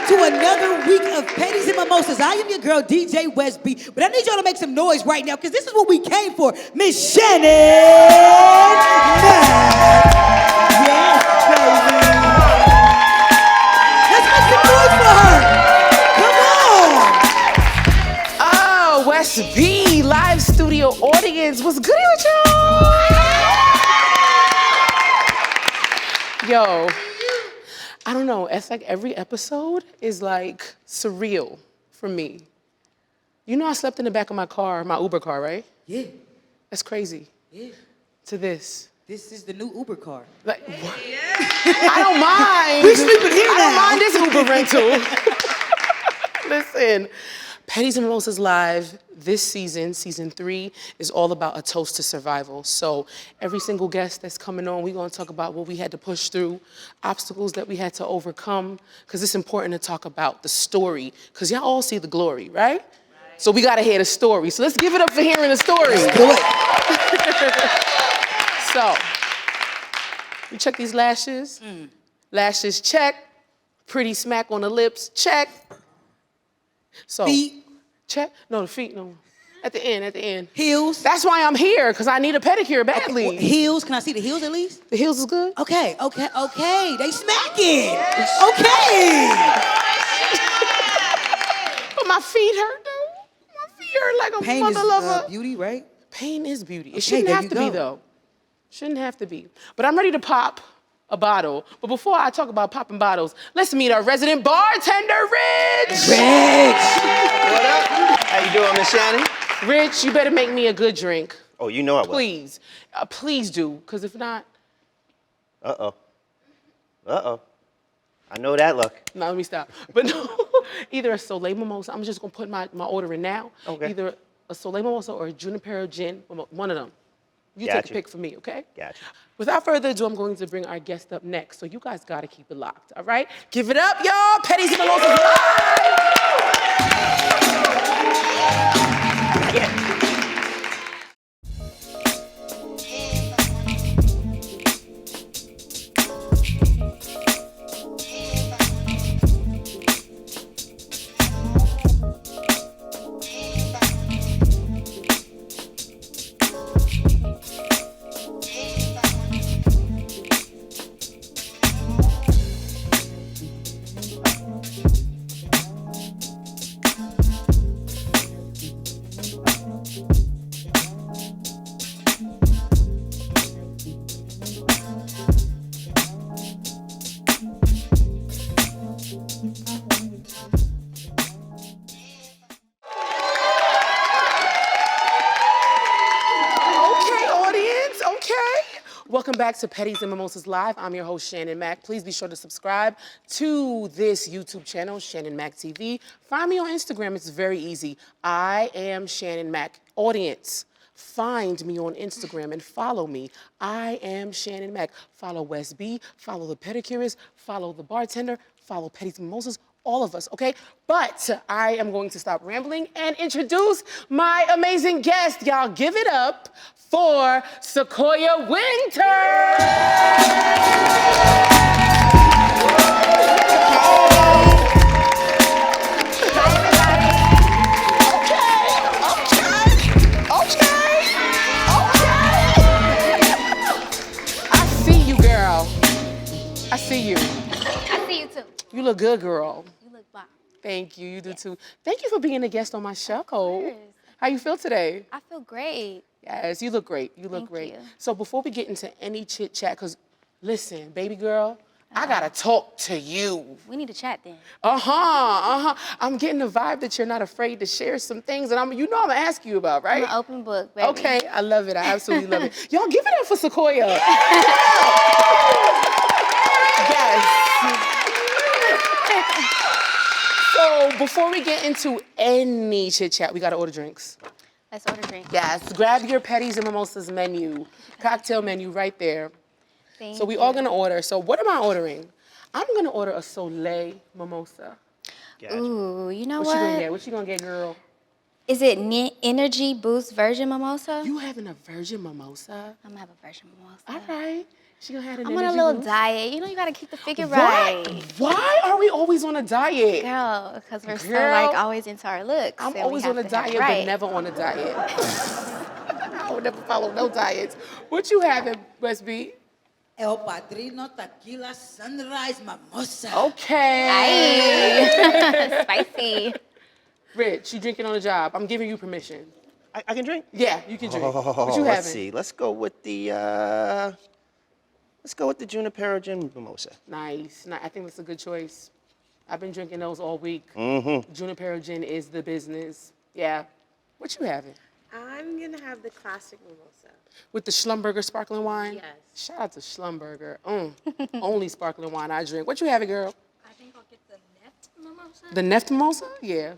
to another week of Pedis and Mimosas. I am your girl, DJ Westby, but I need y'all to make some noise right now because this is what we came for. Miss Shannon Mack. Yes, baby. Let's make some noise for her. Come on. Oh, Westby, live studio audience. What's good with y'all? Yo. I don't know, it's like every episode is like surreal for me. You know I slept in the back of my car, my Uber car, right? Yeah. That's crazy. Yeah. To this. This is the new Uber car. Like, what? I don't mind. We sleeping here now. I don't mind this Uber rental. Listen, Pedis and Mimosas Live this season, season 3, is all about a toast to survival. So every single guest that's coming on, we're gonna talk about what we had to push through, obstacles that we had to overcome, because it's important to talk about the story, because y'all all see the glory, right? So we gotta hear the story. So let's give it up for hearing the story. Let's do it. So, you check these lashes. Lashes, check. Pretty smack on the lips, check. So, Feet. Check. No, the feet, no. At the end. Heels. That's why I'm here, because I need a pedicure badly. Okay. Heels. Can I see the heels at least? The heels is good? Okay. They smacking. Okay. But my feet hurt, though. My feet hurt like a Pain mother is lover. beauty, right? Pain is beauty. Okay, It shouldn't there have you to be, go. though. Shouldn't have to be. But I'm ready to pop a bottle. But before I talk about popping bottles, let's meet our resident bartender, Rich. Rich. What up? How you doing, Miss Shannon? Rich, you better make me a good drink. Oh, you know I will. Please. Please do, because if not... Uh-oh. I know that look. No, let me stop. But no, either a Soleil Mimosa, I'm just gonna put my order in now. Okay. Either a Soleil Mimosa or a Junipero Gin, one of them. You Got take a you. pick for me, okay? Gotcha. Without further ado, I'm going to bring our guest up next. So you guys gotta keep it locked, all right? Give it up, y'all. Pedis and Mimosas live! Yeah. Welcome back to Pedis and Mimosas Live. I'm your host, Shannon Mack. Please be sure to subscribe to this YouTube channel, Shannon Mack TV. Find me on Instagram. It's very easy. I am Shannon Mack. Audience, find me on Instagram and follow me. I am Shannon Mack. Follow Westby, follow the pedicurist, follow the bartender, follow Pedis Mimosas, all of us, okay? But I am going to stop rambling and introduce my amazing guest. Y'all give it up for Sakoya Wynter. I see you, girl. I see you. I see you too. You look good, girl. You look bomb. Thank you. You do too. Thank you for being a guest on my show. course. How you feel today? I feel great. Yes, you look great. You look Thank great. you. So before we get into any chit chat, because listen, baby girl, I gotta talk to you. We need to chat then. I'm getting the vibe that you're not afraid to share some things, and you know I'm gonna ask you about, right? I'm an open book, baby. Okay, I love it. I absolutely love it. Y'all give it up for Sakoya. Yes. So before we get into any chit chat, we gotta order drinks. Let's order drinks. Yes, grab your Pedis and Mimosas menu, cocktail menu right there. Thank So we you. all gonna order. So what am I ordering? I'm gonna order a Soleil Mimosa. Gotcha. Ooh, you know What what? you gonna get? What you gonna get, girl? Is it Energy Boost Virgin Mimosa? You having a virgin mimosa? I'm gonna have a virgin mimosa. All right. She gonna have an I'm on a energy little boost. diet. You know, you gotta keep the figure right. Why are we always on a diet? Girl, because we're so Girl, like always into our looks. I'm and we always have on a to have it diet, right. but never on a diet. I would never follow no diets. What you having, West B? El Padrino Tequila Sunrise Mimosa. Okay. Aye. Spicy. Rich, you drinking on the job. I'm giving you permission. I can drink? Yeah, you can drink. What you Let's having? see. Let's go with the Junipero Gin Mimosa. Nice. I think that's a good choice. I've been drinking those all week. Junipero Gin is the business. Yeah. What you having? I'm gonna have the classic mimosa. With the Schlumberger sparkling wine? Yes. Shout out to Schlumberger. Only sparkling wine I drink. What you having, girl? I think I'll get the Neft mimosa. The Neft mimosa? Yeah.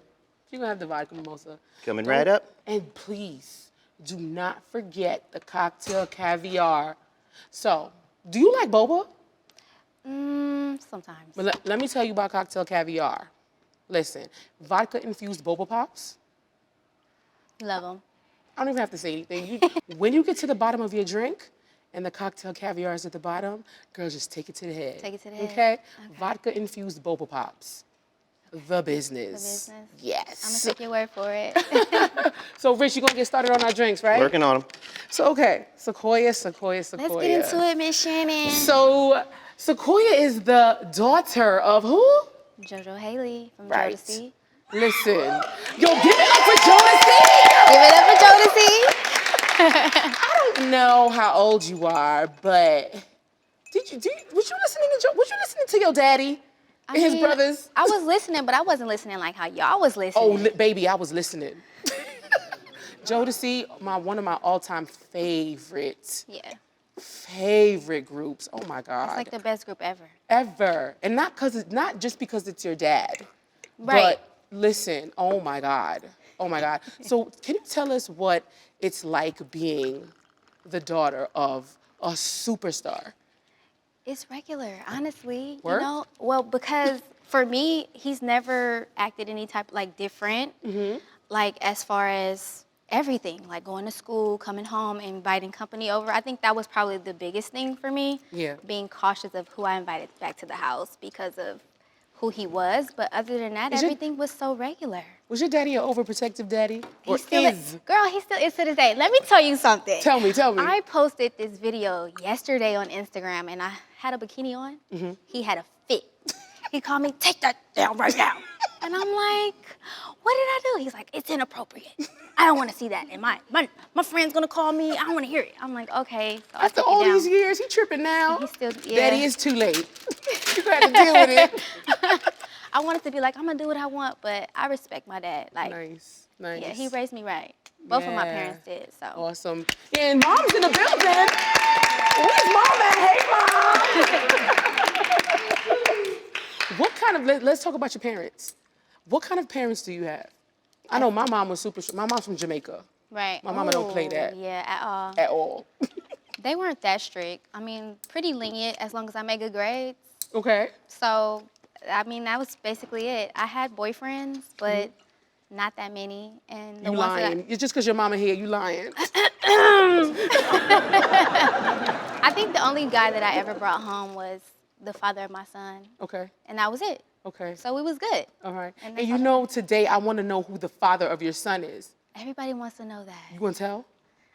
You're gonna have the vodka mimosa. Coming right up. And please, do not forget the cocktail caviar. So, do you like boba? Sometimes. But let me tell you about cocktail caviar. Listen, vodka-infused boba pops. Love them. I don't even have to say anything. When you get to the bottom of your drink and the cocktail caviar is at the bottom, girl, just take it to the head. Take it to the head. Okay? Vodka-infused boba pops. The business. The business. Yes. I'm gonna take your word for it. So, Rich, you're gonna get started on our drinks, right? Working on them. So, okay. Sakoya. Let's get into it, Miss Shannon. So, Sakoya is the daughter of who? JoJo Haley from Right. Jodeci. Listen. Yo, give it up for Jodeci. Give it up for Jodeci. I don't know how old you are, but was you listening to your daddy and his brothers? I was listening, but I wasn't listening like how y'all was listening. Oh, baby, I was listening. Jodeci, one of my all-time favorite groups. Oh my God. It's like the best group ever. Ever. And not just because it's your dad. Right. But listen, oh my God. Oh my God. So can you tell us what it's like being the daughter of a superstar? It's regular, honestly. Word? You know, well, because for me, he's never acted any type like different. Like as far as everything, like going to school, coming home, inviting company over. I think that was probably the biggest thing for me. Yeah. Being cautious of who I invited back to the house because of who he was. But other than that, everything was so regular. Was your daddy an overprotective daddy? Or Girl, he still is to this day. Let me tell you something. Tell me. I posted this video yesterday on Instagram, and I had a bikini on. He had a fit. He called me, take that down right now. And I'm like, what did I do? He's like, it's inappropriate. I don't want to see that. And my friend's going to call me. I don't want to hear it. I'm like, okay. So After all these years, he tripping now. He's still, Daddy, it's too late. You're going to have to deal with it. I wanted to be like, I'm going to do what I want, but I respect my dad. Like, Nice. yeah, he raised me right. Both of my parents did, so. Awesome. And Mom's in the building. Where's Mom at? Hey, Mom. Let's talk about your parents. What kind of parents do you have? I know my mom was my mom's from Jamaica. Right. My mama don't play that. Yeah, at all. At all. They weren't that strict. I mean, pretty lenient as long as I made good grades. Okay. So, I mean, that was basically it. I had boyfriends, but not that many. And the You ones lying. It's just because your mama here, you lying. I think the only guy that I ever brought home was the father of my son. Okay. And that was it. Okay. So it was good. All right. And And you know, today I want to know who the father of your son is. Everybody wants to know that. You want to tell?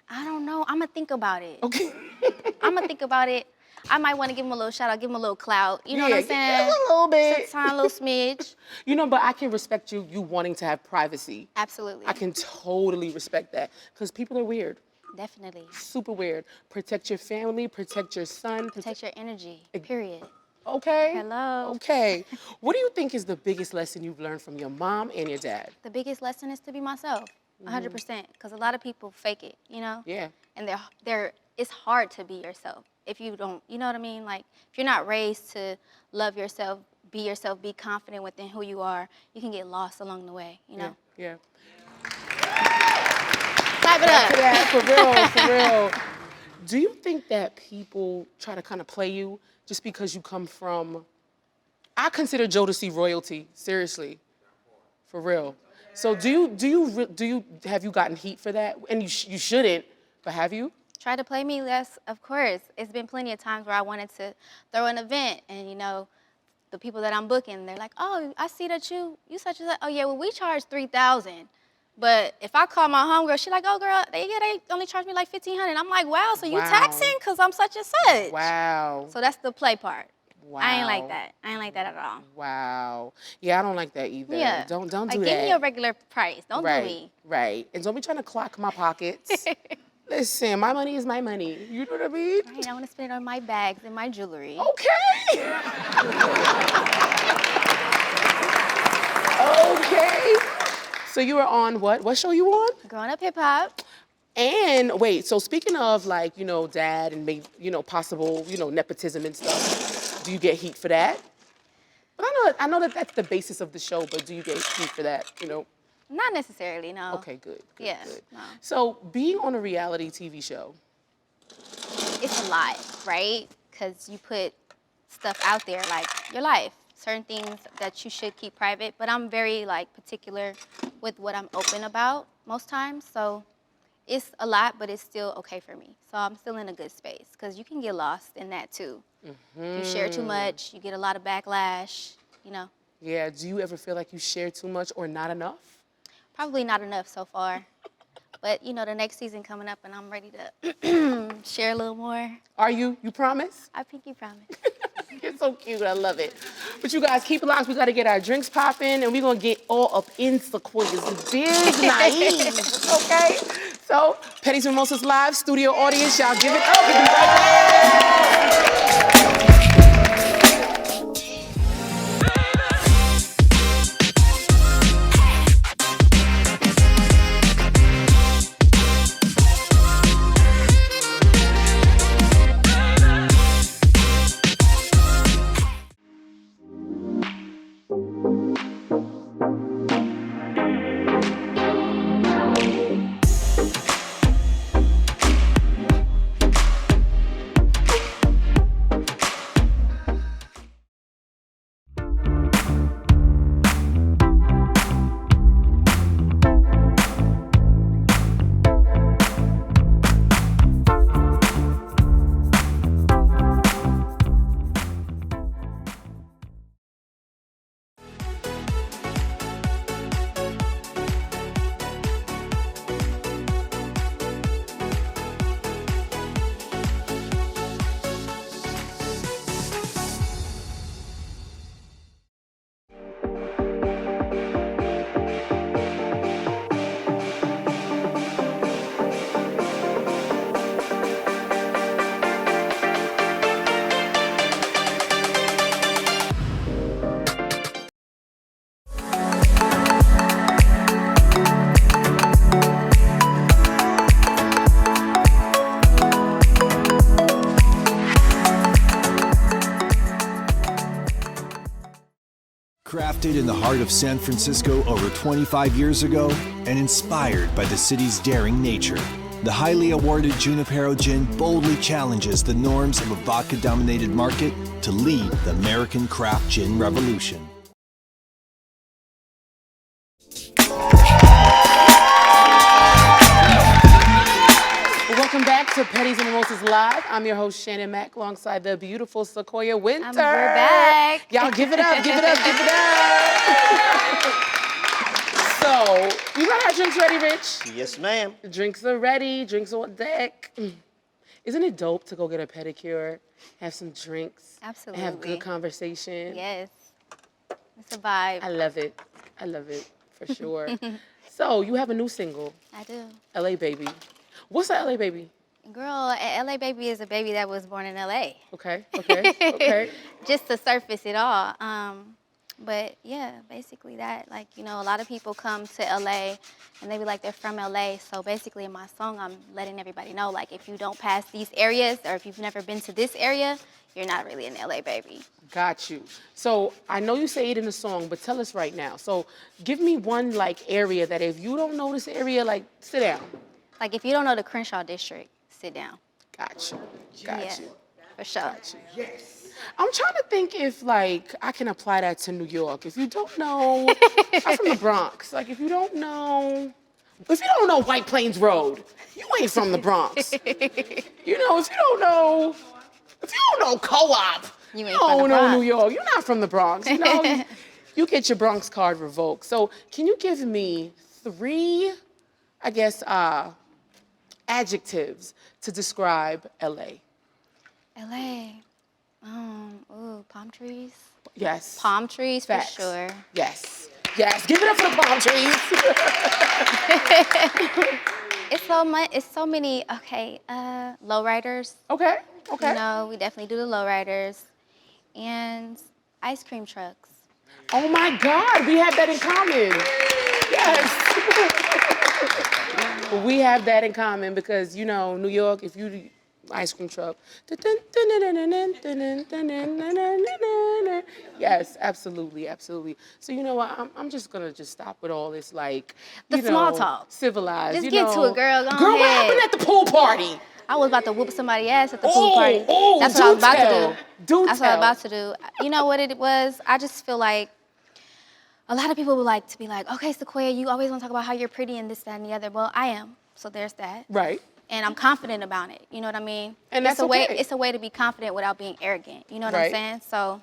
I don't know. I'm going to think about it. Okay. I'm going to think about it. I might want to give him a little shout out, give him a little clout. You know what I'm saying? A little bit. Sometime, a little smidge. You know, but I can respect you wanting to have privacy. Absolutely. I can totally respect that because people are weird. Definitely. Super weird. Protect your family, protect your son. Protect your energy, period. Okay. Hello. Okay. What do you think is the biggest lesson you've learned from your mom and your dad? The biggest lesson is to be myself, 100%. Because a lot of people fake it, you know? Yeah. And it's hard to be yourself if you don't, you know what I mean? Like, if you're not raised to love yourself, be confident within who you are, you can get lost along the way, you know? Yeah. Clap it up. Yeah, for real. Do you think that people try to kind of play you just because you come from, I consider Jodeci royalty, seriously, for real. So have you gotten heat for that? And you shouldn't, but have you? Try to play me less, of course. It's been plenty of times where I wanted to throw an event and, you know, the people that I'm booking, they're like, oh, I see that you such and such. Oh, yeah, well, we charge $3,000. But if I call my homegirl, she's like, oh, girl, they only charge me like $1,500. I'm like, wow, so you taxing? Because I'm such and such. Wow. So that's the play part. Wow. I ain't like that. I ain't like that at all. Wow. Yeah, I don't like that either. Yeah. Don't like, do that. Give me your regular price. Don't do me. Right. And don't be trying to clock my pockets. Listen, my money is my money. You know what I mean? Right, I want to spend it on my bags and my jewelry. Okay. Okay. So you were on what? What show you on? Growing Up Hip Hop. And wait, so speaking of like, you know, dad and maybe, you know, possible, you know, nepotism and stuff, do you get heat for that? But I know that that's the basis of the show, but do you get heat for that, you know? Not necessarily, no. Okay, good. Yeah, Good. no. So being on a reality TV show. It's a lot, right? Because you put stuff out there like your life, certain things that you should keep private, but I'm very like particular with what I'm open about most times. So it's a lot, but it's still okay for me. So I'm still in a good space because you can get lost in that too. If you share too much, you get a lot of backlash, you know. Yeah, do you ever feel like you share too much or not enough? Probably not enough so far. But, you know, the next season coming up and I'm ready to share a little more. Are you? You promise? I pinky promise. You're so cute. I love it. But you guys, keep it locked. We got to get our drinks popping, and we're going to get all up in Sakoya's big naive. Okay? So, Pedis Mimosas Live, studio audience, y'all give it up. We'll be right back. Crafted in the heart of San Francisco over 25 years ago and inspired by the city's daring nature, the highly awarded Junipero Gin boldly challenges the norms of a vodka-dominated market to lead the American craft gin revolution. Welcome back to Pedis and Mimosas Live. I'm your host, Shannon Mack, alongside the beautiful Sakoya Wynter. We're back. Y'all give it up, give it up, give it up. So, you got our drinks ready, Rich? Yes, ma'am. Drinks are ready, drinks on deck. Isn't it dope to go get a pedicure, have some drinks, Absolutely. and have good conversation? Yes. It's a vibe. I love it for sure. So, you have a new single, I do. LA Baby. What's a LA Baby? Girl, a LA baby is a baby that was born in LA. Okay. Just to surface it all. But yeah, basically that, like, you know, a lot of people come to LA and they be like, they're from LA. So basically in my song, I'm letting everybody know, like, if you don't pass these areas or if you've never been to this area, you're not really an LA baby. Got you. So I know you say it in the song, but tell us right now. So give me one, like, area that if you don't know this area, like, sit down. Like, if you don't know the Crenshaw district, sit down. Got you. For sure. Got you. Yes. I'm trying to think if, like, I can apply that to New York. If you don't know, I'm from the Bronx. Like, if you don't know, If you don't know White Plains Road, you ain't from the Bronx. You know, if you don't know Co-op, You you ain't from the don't know Bronx. New York. You're not from the Bronx. You know, you get your Bronx card revoked. So can you give me 3, I guess, adjectives to describe LA? LA. Palm trees. Yes. Palm trees Facts. for sure. Yes. Yes. Give it up for the palm trees. It's so many. Okay, lowriders. Okay. Okay. You know, we definitely do the lowriders, and ice cream trucks. Oh my God, we have that in common. Yes. We have that in common because, you know, New York, if you ice cream truck. Yes, absolutely, absolutely. So you know what? I'm just gonna stop with all this like The small talk. civilized. Just you get know. to it, girl. Go Girl, what ahead. happened at the pool party? I was about to whoop somebody's ass at the pool party. Oh, That's what I was about tell. to do. Do That's what I tell. was about to do. You know what it was? I just feel like a lot of people would like to be like, okay, Sakoya, you always want to talk about how you're pretty and this, that, and the other. Well, I am. So there's that. Right. And I'm confident about it. You know what I mean? And that's it's a way. okay. It's a way to be confident without being arrogant. You know what Right. I'm saying? So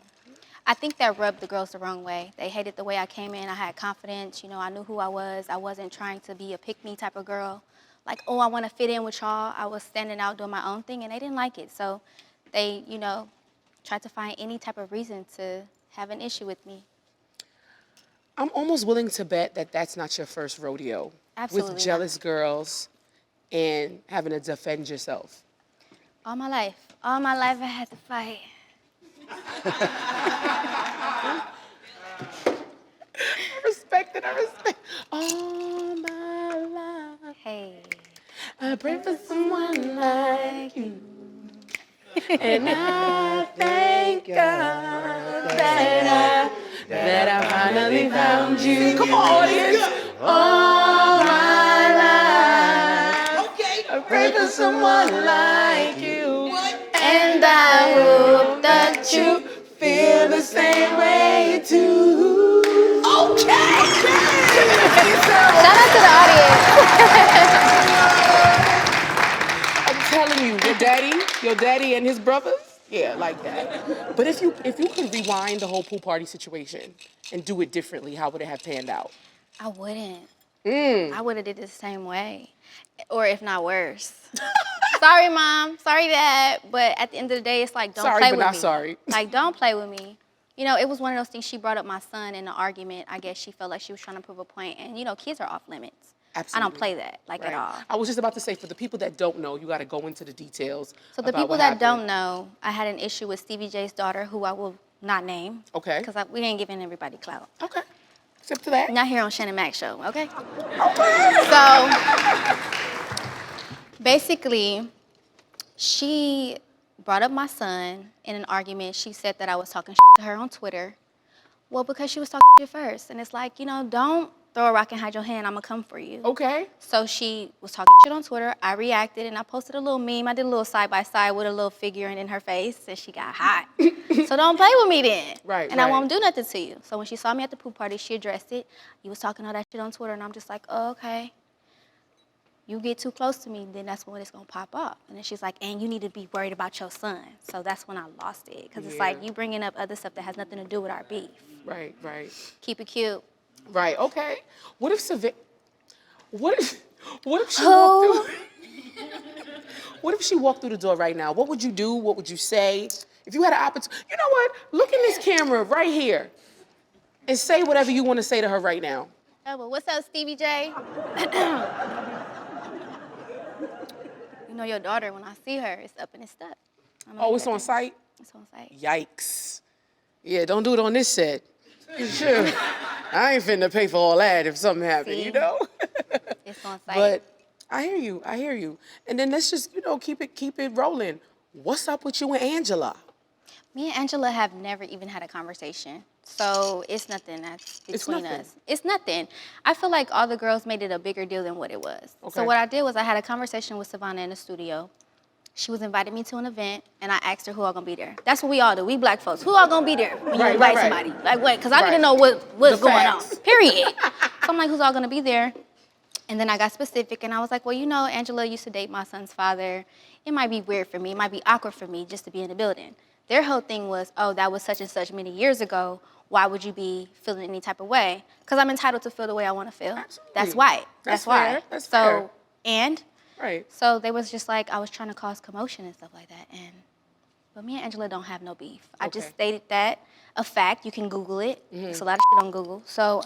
I think that rubbed the girls the wrong way. They hated the way I came in. I had confidence. You know, I knew who I was. I wasn't trying to be a pick-me type of girl. Like, oh, I want to fit in with y'all. I was standing out doing my own thing, and they didn't like it. So they, you know, tried to find any type of reason to have an issue with me. I'm almost willing to bet that that's not your first rodeo. Absolutely With jealous girls and having to defend yourself. All my life I had to fight. I respect it. All my life. Hey. I pray for someone like you. And I thank God that I finally found you. Come on, audience. All my life. Okay. I pray for someone like you. And I hope that You feel the same way too. Okay. Shout out to the audience. I'm telling you, your daddy and his brothers, yeah, like that. But if you could rewind the whole pool party situation and do it differently, how would it have panned out? I wouldn't. I would have did it the same way, or if not worse. Sorry, Mom. Sorry, Dad. But at the end of the day, it's like, don't Sorry, play but with not me. sorry. Like, don't play with me. You know, it was one of those things. She brought up my son in an argument. I guess she felt like she was trying to prove a point. And, you know, kids are off limits. Absolutely. I don't play that, like, at all. I was just about to say, for the people that don't know, you got to go into the details. So the about people what that don't happened. know, I had an issue with Stevie J's daughter, who I will not name. Okay. Because we ain't giving everybody clout. Okay. Except to that. Not here on Shannon Mac Show, okay? So, basically, she brought up my son in an argument. She said that I was talking to her on Twitter. Well, because she was talking shit first. And it's like, you know, don't throw a rock and hide your hand. I'm going to come for you. Okay. So she was talking shit on Twitter. I reacted, and I posted a little meme. I did a little side-by-side with a little figure in her face, and she got hot. So don't play with me then. Right, And I right. won't do nothing to you. So when she saw me at the pool party, she addressed it. You was talking all that shit on Twitter, and I'm just like, oh, okay. You get too close to me, then that's when it's going to pop off. And then she's like, and you need to be worried about your son. So that's when I lost it. Because it's like you bringing up other stuff that has nothing to do with our beef. Right, right. Keep it cute. Right, okay. What if what if she Who? walked through What if she walked through the door right now? What would you do? What would you say? If you had an opportunity, you know what? Look in this camera right here and say whatever you want to say to her right now. Oh, well, what's up, Stevie J? You know your daughter, when I see her, it's up and it's stuck. Oh, it's on site? It's on site. Yikes. Yeah, don't do it on this set. Sure. I ain't finna pay for all that if something happened, See? you know? It's on site. But I hear you. And then let's just, you know, keep it rolling. What's up with you and Angela? Me and Angela have never even had a conversation. So it's nothing that's between us. It's nothing. I feel like all the girls made it a bigger deal than what it was. Okay. So what I did was I had a conversation with Savannah in the studio. She was inviting me to an event, and I asked her who all gonna be there. That's what we all do. We black folks. Who all gonna be there when you Right, invite right, right. somebody? Like what? Because I Right. didn't know what's The going on. facts. Period. So I'm like, who's all gonna be there? And then I got specific, and I was like, well, you know, Angela used to date my son's father. It might be weird for me. It might be awkward for me just to be in the building. Their whole thing was, oh, that was such and such many years ago. Why would you be feeling any type of way? Because I'm entitled to feel the way I want to feel. Absolutely. That's why. That's why. fair. That's so, fair. And Right. so they was just like, I was trying to cause commotion and stuff like that. But me and Angela don't have no beef. I just stated that, a fact. You can Google it. It's a lot of shit on Google. So,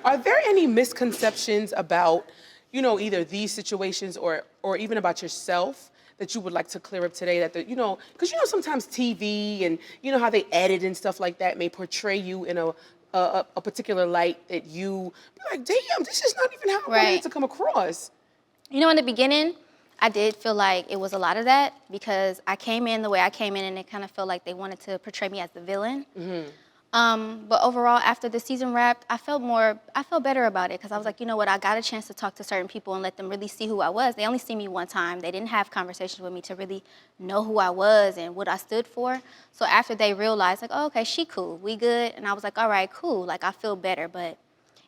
Are there any misconceptions about, you know, either these situations or even about yourself that you would like to clear up today? That you know, because you know sometimes TV and you know how they edit and stuff like that may portray you in a particular light that you be like, damn, this is not even how I wanted it to come across. You know, in the beginning, I did feel like it was a lot of that because I came in the way I came in and it kind of felt like they wanted to portray me as the villain. But overall, after the season wrapped, I felt better about it because I was like, you know what, I got a chance to talk to certain people and let them really see who I was. They only see me one time. They didn't have conversations with me to really know who I was and what I stood for. So after they realized, like, oh, okay, she cool, we good. And I was like, all right, cool, like I feel better. But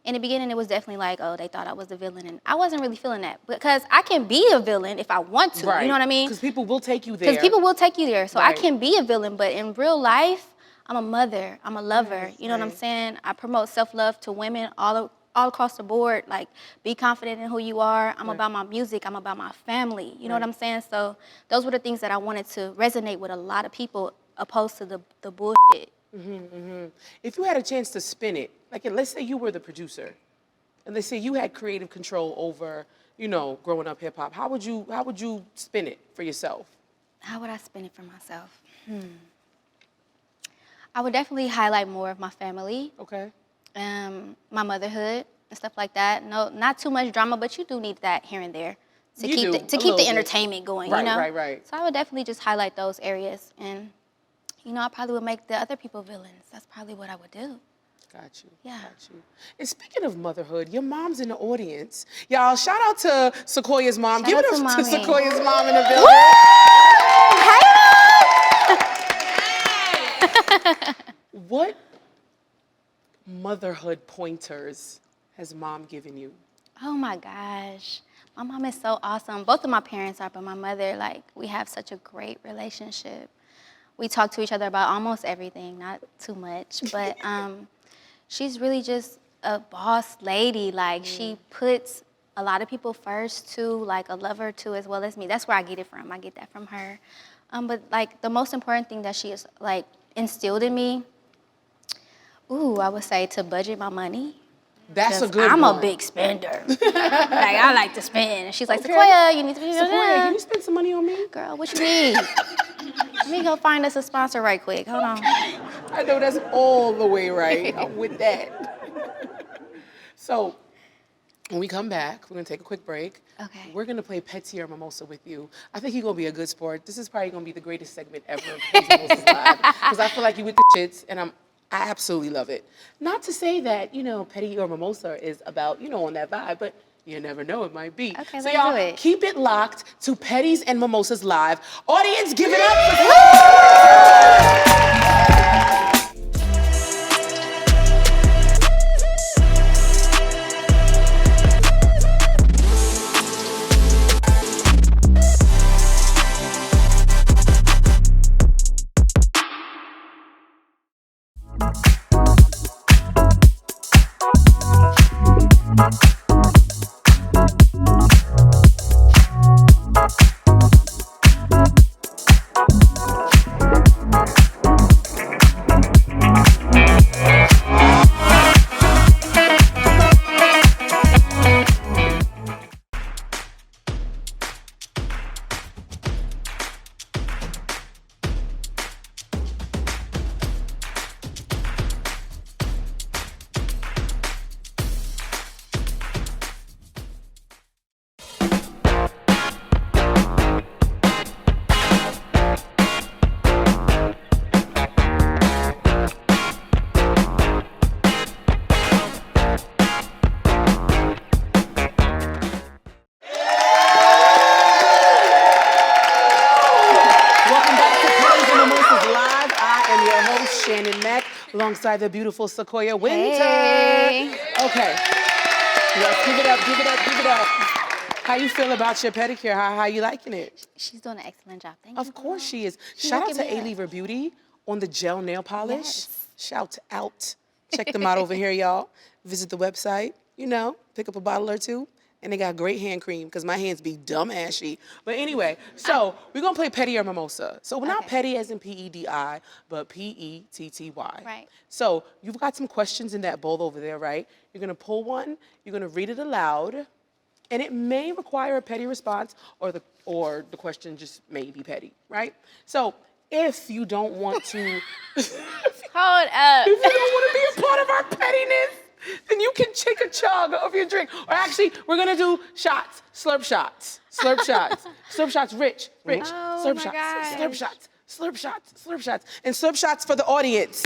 in the beginning, it was definitely like, oh, they thought I was the villain. And I wasn't really feeling that because I can be a villain if I want to. Right. You know what I mean? Because people will take you there. Because people will take you there. So I Right. can be a villain, but in real life, I'm a mother, I'm a lover, you know what I'm saying? I promote self-love to women all across the board, like be confident in who you are. I'm about my music, I'm about my family, you know what I'm saying? So those were the things that I wanted to resonate with a lot of people opposed to the bullshit. If you had a chance to spin it, like let's say you were the producer, and let's say you had creative control over, you know, growing up hip hop, how would you spin it for yourself? How would I spin it for myself? I would definitely highlight more of my family. Okay. My motherhood and stuff like that. No, not too much drama, but you do need that here and there to keep the entertainment going. Right, you know? right. So I would definitely just highlight those areas, and you know, I probably would make the other people villains. That's probably what I would do. Got you. Yeah. Got you. And speaking of motherhood, your mom's in the audience. Y'all, shout out to Sakoya's mom. Shout Give out it to up to Mommy. Sakoya's mom in the building. What motherhood pointers has mom given you? Oh my gosh. My mom is so awesome. Both of my parents are, but my mother, like, we have such a great relationship. We talk to each other about almost everything, not too much, but she's really just a boss lady. Like, she puts a lot of people first too, like a lover too, as well as me. That's where I get it from. I get that from her. But like the most important thing that she has like instilled in me, I would say to budget my money. That's a good I'm one. a big spender. Like, I like to spend. And she's like, Sakoya, you need to be Sakoya, can you spend some money on me? Girl, what you need? Let me go find us a sponsor right quick. Hold on. I know that's all the way right. I'm with that. So, when we come back, we're gonna take a quick break. Okay. We're gonna play Pedis or Mimosa with you. I think you're gonna be a good sport. This is probably gonna be the greatest segment ever of Pedis Mimosas Live. Because I feel like you with the shits, and I absolutely love it. Not to say that, you know, Pedis or Mimosa is about, you know, on that vibe, but you never know, it might be. Okay, so let's y'all, do it. keep it locked to Pedis and Mimosas Live. Audience, give it up for alongside the beautiful Sakoya Wynter. Hey. Okay. Yes, give it up, give it up, give it up. How you feel about your pedicure? How you liking it? She's doing an excellent job. Thank you. Of course she is. She Shout out hooking to me up. A-Lever Beauty on the gel nail polish. Yes. Shout out. Check them out over here, y'all. Visit the website, pick up a bottle or two. And they got great hand cream because my hands be dumb ashy. But anyway, so we're going to play Pedi or Mimosa. So we're not Okay. petty as in P-E-D-I, but P-E-T-T-Y. Right. So you've got some questions in that bowl over there, right? You're going to pull one. You're going to read it aloud. And it may require a petty response or the question just may be petty, right? So if you don't want to... Hold up. If you don't want to be a part of our pettiness, then you can take a chug of your drink. Or actually, we're gonna do shots, slurp shots, slurp shots, slurp shots, rich, Oh slurp my shots, gosh. slurp shots, slurp shots, slurp shots, and slurp shots for the audience.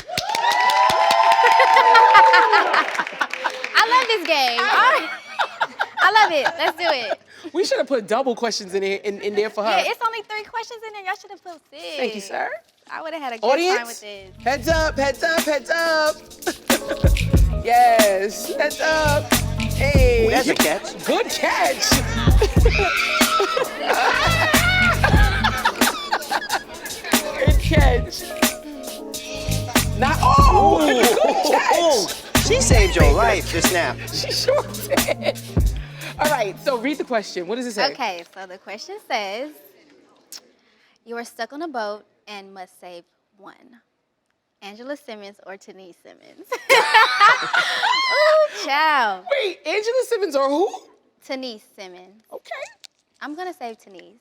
I love this game. I love it. Let's do it. We should have put double questions in there for her. Yeah, it's only 3 questions in there. Y'all should have put 6. Thank you, sir. I would have had a good time with Audience, this. heads up, heads up, heads up. Yes, heads up. Hey. That's a catch. Good catch. Good catch. Not, good catch. She saved your life just now. She sure did. All right, so read the question. What does it say? Okay, so the question says, you are stuck on a boat and must save one. Angela Simmons or Tanise Simmons? Ooh, child. Wait, Angela Simmons or who? Tanise Simmons. Okay. I'm gonna save Tanise.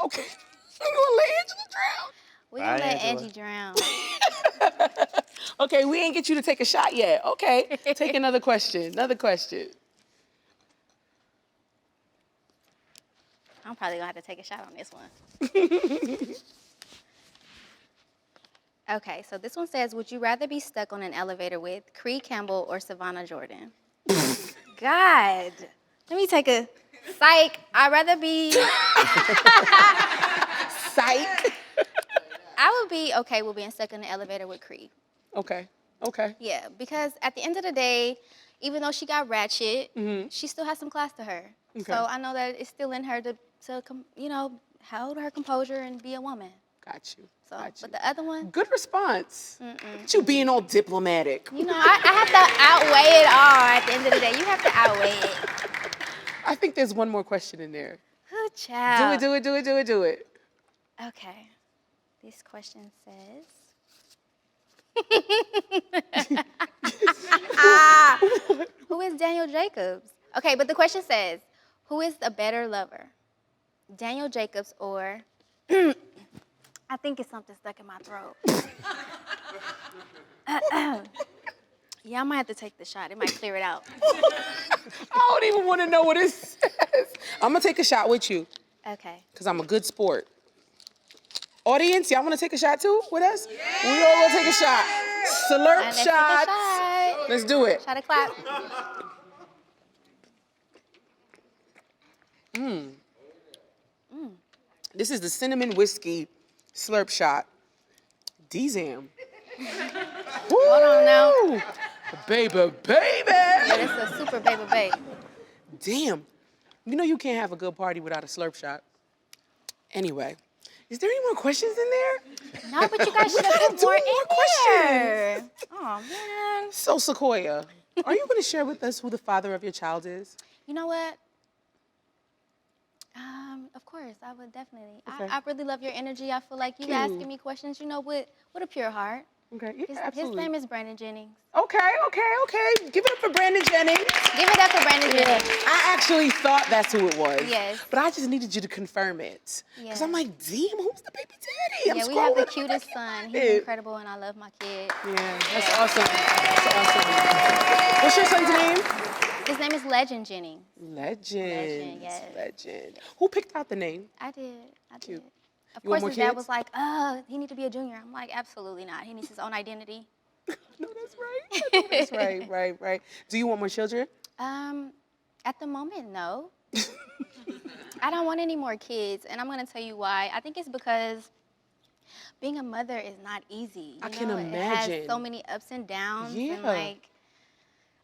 Okay. You gonna let Angela drown? We're gonna Bye, let Angela. Angie drown. Okay, we ain't get you to take a shot yet. Okay, take another question. Another question. I'm probably gonna have to take a shot on this one. Okay, so this one says, would you rather be stuck on an elevator with Cree, Campbell, or Savannah Jordan? God. Let me take a psych. I'd rather be... Psych. I would be okay with being stuck in the elevator with Cree. Okay. Okay. Yeah, because at the end of the day, even though she got ratchet, she still has some class to her. Okay. So I know that it's still in her to hold her composure and be a woman. Got you. So, Got you. but the other one, Good response. Look at you being all diplomatic. I have to outweigh it all at the end of the day. You have to outweigh it. I think there's one more question in there. Good child. Do it. Okay. This question says, who is Daniel Jacobs? Okay, but the question says, who is a better lover? Daniel Jacobs or, I think it's something stuck in my throat. Yeah, I might have to take the shot. It might clear it out. I don't even want to know what it says. I'm going to take a shot with you Okay. because I'm a good sport. Audience, y'all want to take a shot too with us? Yeah. We all going to take a shot. Slurp Let's take a shots. shot. Let's do it. Try to clap. This is the cinnamon whiskey slurp shot. D-Zam. Hold on now. Baby. Yeah, this is a super baby babe. Damn. You know you can't have a good party without a slurp shot. Anyway, is there any more questions in there? No, but you guys should have gotta put do more more in there. Oh, man. So, Sakoya, are you going to share with us who the father of your child is? You know what? Of course, I would definitely. Okay. I really love your energy. I feel like you asking me questions, with a pure heart. Okay, yeah, His absolutely. name is Brandon Jennings. Okay. Give it up for Brandon Jennings. Give it up for Brandon Jennings. I actually thought that's who it was. Yes. But I just needed you to confirm it. Because Yeah. I'm like, damn, who's the baby daddy? I'm Yeah, we have the scrolling, I'm cutest like, son. yeah. He's incredible, and I love my kid. Yeah, that's awesome. That's awesome. What's your son's name? His name is Legend Jennings. Legend. yes. Legend. Who picked out the name? I did. Cute. Of You want course, his more dad kids? was like, he need to be a junior. I'm like, absolutely not. He needs his own identity. No, that's right. That's right. Do you want more children? At the moment, no. I don't want any more kids, and I'm gonna tell you why. I think it's because being a mother is not easy. I can It imagine. has so many ups and downs, Yeah. and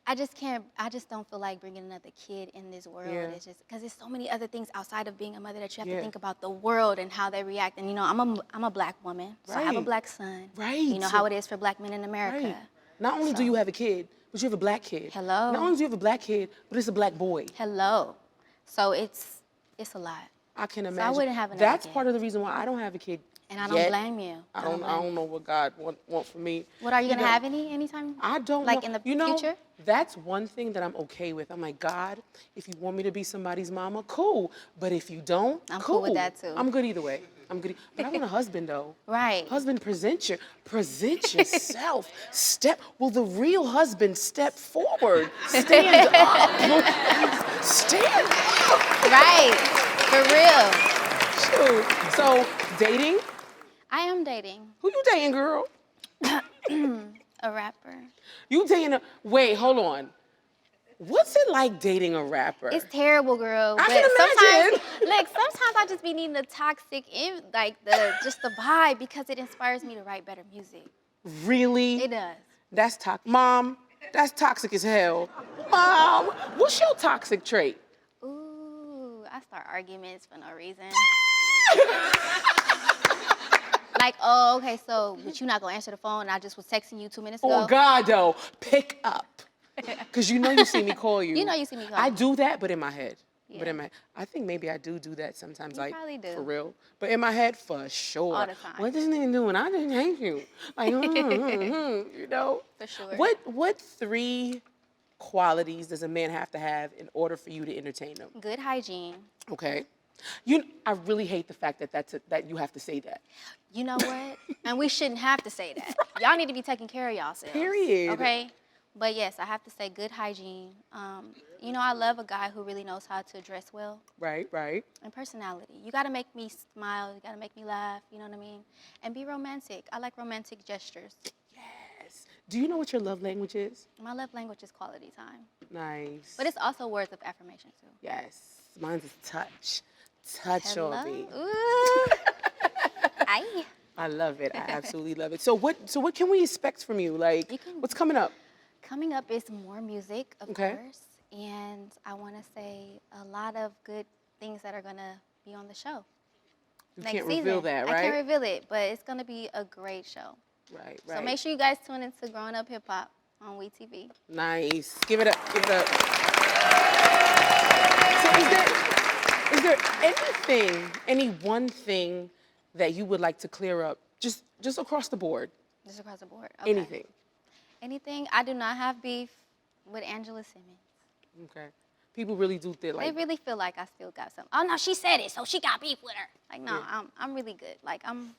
I just can't, I just don't feel like bringing another kid in this world. Yeah. It's just, because there's so many other things outside of being a mother that you have Yeah. to think about the world and how they react. And, you know, I'm a black woman, so I have a Right. black son. Right. You know how it is for black men in America. Right. Not only do you have a kid, but you have a black kid. Hello. Not only do you have a black kid, but it's a black boy. Hello. So it's a lot. I can imagine. So I wouldn't have another That's kid. part of the reason why I don't have a kid. And I don't yet. blame you. I don't know what God want for me. What, are you going to know, have anytime? I don't Like know. in the you know, future? That's one thing that I'm okay with. I'm like, God, if you want me to be somebody's mama, cool. But if you don't, I'm cool. cool with that too. I'm good either way. I'm good. But I want a husband though. Right. Husband, present yourself. Will the real husband step forward? Stand up. Stand up. Right. For real. Shoot. So, dating? I am dating Who you dating, girl? a rapper. You dating wait, hold on. What's it like dating a rapper? It's terrible, girl. I but can imagine. sometimes I just be needing the toxic, just the vibe, because it inspires me to write better music. Really? It does. That's toxic. Mom, that's toxic as hell. Mom, what's your toxic trait? Ooh, I start arguments for no reason. Like, oh, okay, so, but you're not gonna answer the phone, and I just was texting you 2 minutes ago. Oh, God, though. Pick up. Because you know you see me call you. You know you see me call I you. do that, but in my head. But Yeah. I think maybe I do that sometimes, You like, probably do. for real. But in my head, for sure. All the time. What this nigga doing? I didn't hate you. Like, you know? For sure. What 3 qualities does a man have to have in order for you to entertain him? Good hygiene. Okay. I really hate the fact that you have to say that. You know what? And we shouldn't have to say that. Y'all need to be taking care of yourselves. Period. Okay? But yes, I have to say good hygiene. You know, I love a guy who really knows how to dress well. Right. And personality. You gotta make me smile, you gotta make me laugh, you know what I mean? And be romantic. I like romantic gestures. Yes. Do you know what your love language is? My love language is quality time. Nice. But it's also words of affirmation too. Yes. Mine's is touch. Touch on me. Ooh. Aye. I love it. I absolutely love it. So what can we expect from you? Like, what's coming up? Coming up is more music, of Okay. course. And I want to say a lot of good things that are going to be on the show. You next can't season. reveal that, right? I can't reveal it, but it's going to be a great show. Right. So make sure you guys tune into Growing Up Hip Hop on WeTV. Nice. Give it up. Give it up. So is there any one thing that you would like to clear up, just across the board? Just across the board. Okay. Anything. I do not have beef with Angela Simmons. Okay. People really do think They really feel like I still got something. Oh no, she said it, so she got beef with her. Like no, Yeah. I'm really good. Like I'm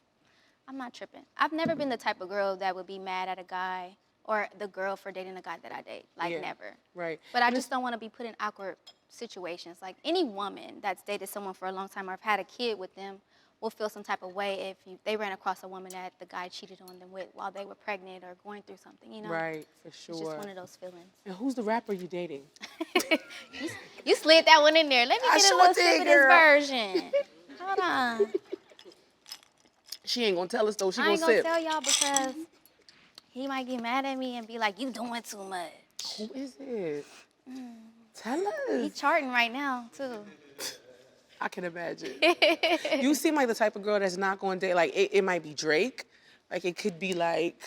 not tripping. I've never been the type of girl that would be mad at a guy or the girl for dating a guy that I date. Like Yeah. never. Right. But I just don't want to be put in awkward situations. Like any woman that's dated someone for a long time or have had a kid with them will feel some type of way if they ran across a woman that the guy cheated on them with while they were pregnant or going through something, you know? Right, for sure. It's just one of those feelings. And who's the rapper you dating? You slid that one in there. Let me I get a sure little did, snippet of this girl. version. Hold on. She ain't gonna tell us though. She I gonna ain't gonna sip. tell y'all because he might get mad at me and be like, you doing too much. Who is it? Tell He us. charting right now, too. I can imagine. You seem like the type of girl that's not going to date. Like, it might be Drake. Like, it could be like,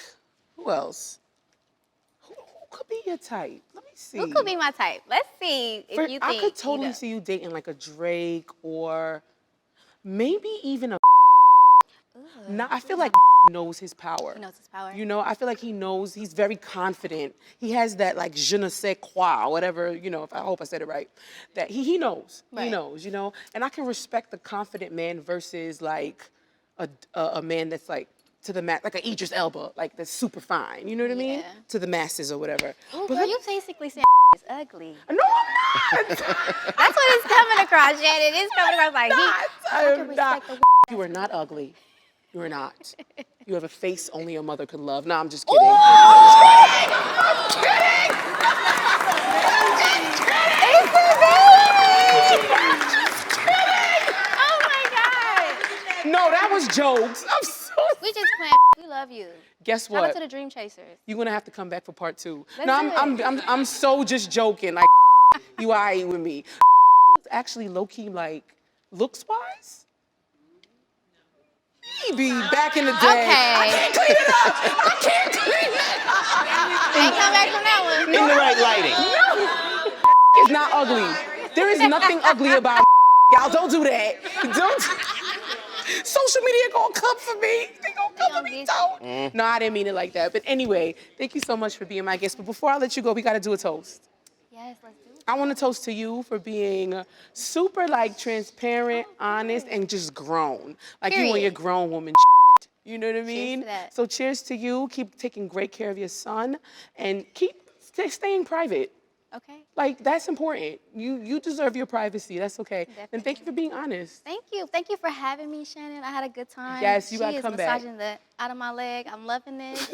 who else? Who could be your type? Let me see. Who could be my type? Let's see if you think. I could totally you see you dating like a Drake or maybe even a. Nah, I feel like knows his power. He knows his power. You know, I feel like he knows, he's very confident. He has that like je ne sais quoi, whatever, you know, I hope I said it right. That he knows, he Right. knows, you know? And I can respect the confident man versus like a man that's like to the max, like an Idris Elba, like that's super fine, you know what I mean? Yeah. To the masses or whatever. Ooh, But girl, let- you basically saying is ugly. No, I'm not! That's what it's coming across, Shannon. It's coming across like I can am respect not. the You are not ugly. You are not. You have a face only a mother could love. No, I'm just kidding. Oh my God. No, that was jokes. I'm sorry. We just playing. We love you. Guess Shout out what? to the Dream Chasers. You're gonna have to come back for part 2. Let's No, do it. I'm so just joking. Like, you all right with me? Actually, low key, like, looks wise. Maybe back in the day. Okay. I can't clean it up. I can't clean it up. Ain't come back from that one. In the right lighting. It's not ugly. There is nothing ugly about y'all. Don't do that. Don't. Social media gonna come for me. They gonna come for me. Don't. No, I didn't mean it like that. But anyway, thank you so much for being my guest. But before I let you go, we gotta do a toast. Yes, let's do it. I want to toast to you for being super like transparent, honest, and just grown. Like you and Period. your grown woman. You know what I mean? that. So cheers to you. Keep taking great care of your son, and keep staying private. Okay. Like that's important. You deserve your privacy. That's okay. And thank you for being honest. Thank you. Thank you for having me, Shannon. I had a good time. Yes, you She gotta is come back. massaging the out of my leg. I'm loving this.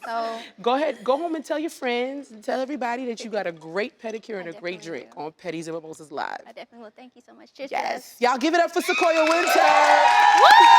So Go ahead, go home and tell your friends, and tell everybody that you got a great pedicure and a great definitely drink will. on Pedis and Mimosas Live. I definitely will. Thank you so much. Cheers. Yes. Y'all give it up for Sakoya Wynter.